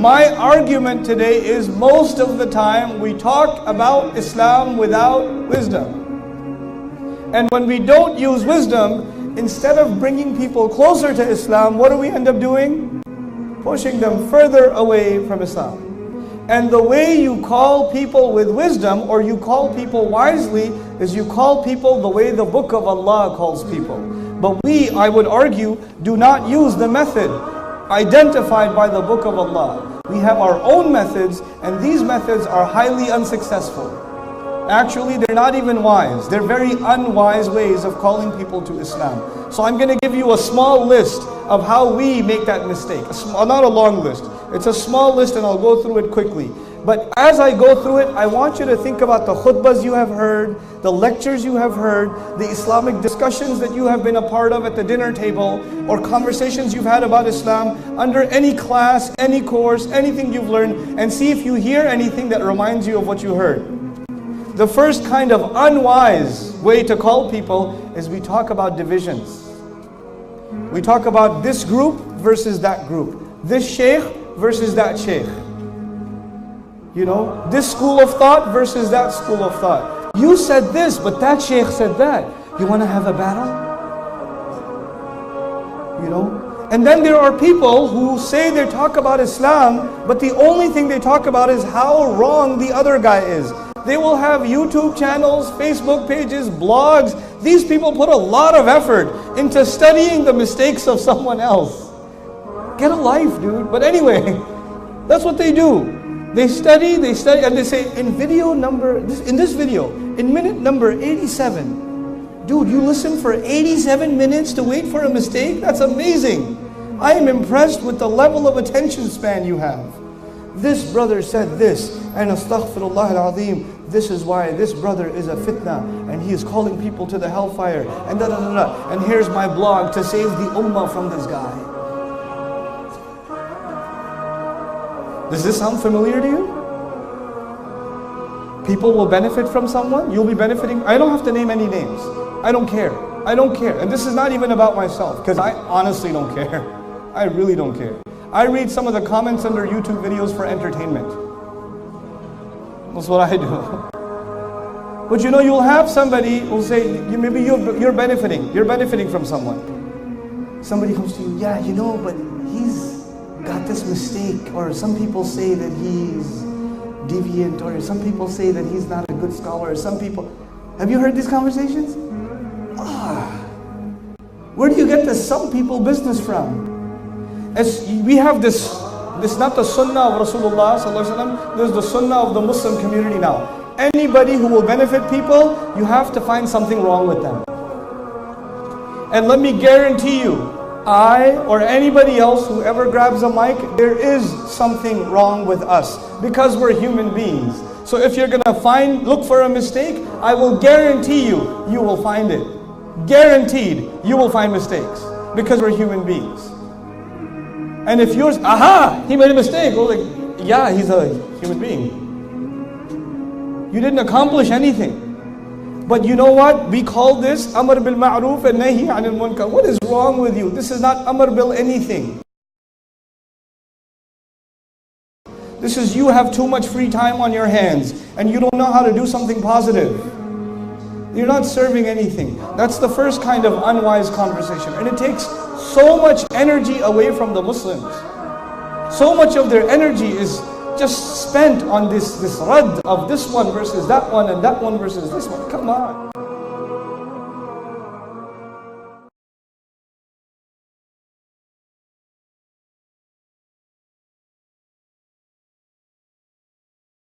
my argument today is most of the time we talk about Islam without wisdom. And when we don't use wisdom, instead of bringing people closer to Islam, what do we end up doing? Pushing them further away from Islam. And the way you call people with wisdom, or you call people wisely, is you call people the way the Book of Allah calls people. But we, I would argue, do not use the method identified by the Book of Allah. We have our own methods, and these methods are highly unsuccessful. Actually, they're not even wise. They're very unwise ways of calling people to Islam. So I'm going to give you a small list of how we make that mistake. Not a long list. It's a small list, and I'll go through it quickly. But as I go through it, I want you to think about the khutbahs you have heard, the lectures you have heard, the Islamic discussions that you have been a part of at the dinner table, or conversations you've had about Islam, under any class, any course, anything you've learned, and see if you hear anything that reminds you of what you heard. The first kind of unwise way to call people is we talk about divisions. We talk about this group versus that group. This sheikh versus that sheikh. You know, this school of thought versus that school of thought. You said this, but that sheikh said that. You want to have a battle? You know? And then there are people who say they talk about Islam, but the only thing they talk about is how wrong the other guy is. They will have YouTube channels, Facebook pages, blogs. These people put a lot of effort into studying the mistakes of someone else. Get a life, dude. But anyway, that's what they do. They study, and they say, in this video, in minute number 87, dude, you listen for 87 minutes to wait for a mistake? That's amazing. I am impressed with the level of attention span you have. This brother said this, and astaghfirullah al-azim, this is why this brother is a fitna, and he is calling people to the hellfire, and da da da da. And here's my blog to save the ummah from this guy. Does this sound familiar to you? People will benefit from someone, you'll be benefiting. I don't have to name any names. I don't care. I don't care. And this is not even about myself, because I honestly don't care. I really don't care. I read some of the comments under YouTube videos for entertainment. That's what I do. But you know, you'll have somebody who'll say, maybe you're benefiting from someone. Somebody comes to you, yeah, you know, but he's got this mistake, or some people say that he's deviant, or some people say that he's not a good scholar, or some people... Have you heard these conversations? Where do you get this some people business from? As we have this not the sunnah of Rasulullah sallallahu alaihi wasallam, there's the sunnah of the Muslim community now. Anybody who will benefit people, you have to find something wrong with them. And let me guarantee you, I or anybody else who ever grabs a mic, there is something wrong with us, because we're human beings. So if you're gonna look for a mistake, I will guarantee you will find it. Guaranteed, you will find mistakes, because we're human beings. And if yours, he made a mistake. Well, like, yeah, he's a human being. You didn't accomplish anything. But you know what? We call this Amr bil Ma'ruf and Nahi anil Munkar. What is wrong with you? This is not Amr bil anything. This is you have too much free time on your hands and you don't know how to do something positive. You're not serving anything. That's the first kind of unwise conversation. And it takes so much energy away from the Muslims. So much of their energy is just spent on this rad of this one versus that one and that one versus this one. Come on.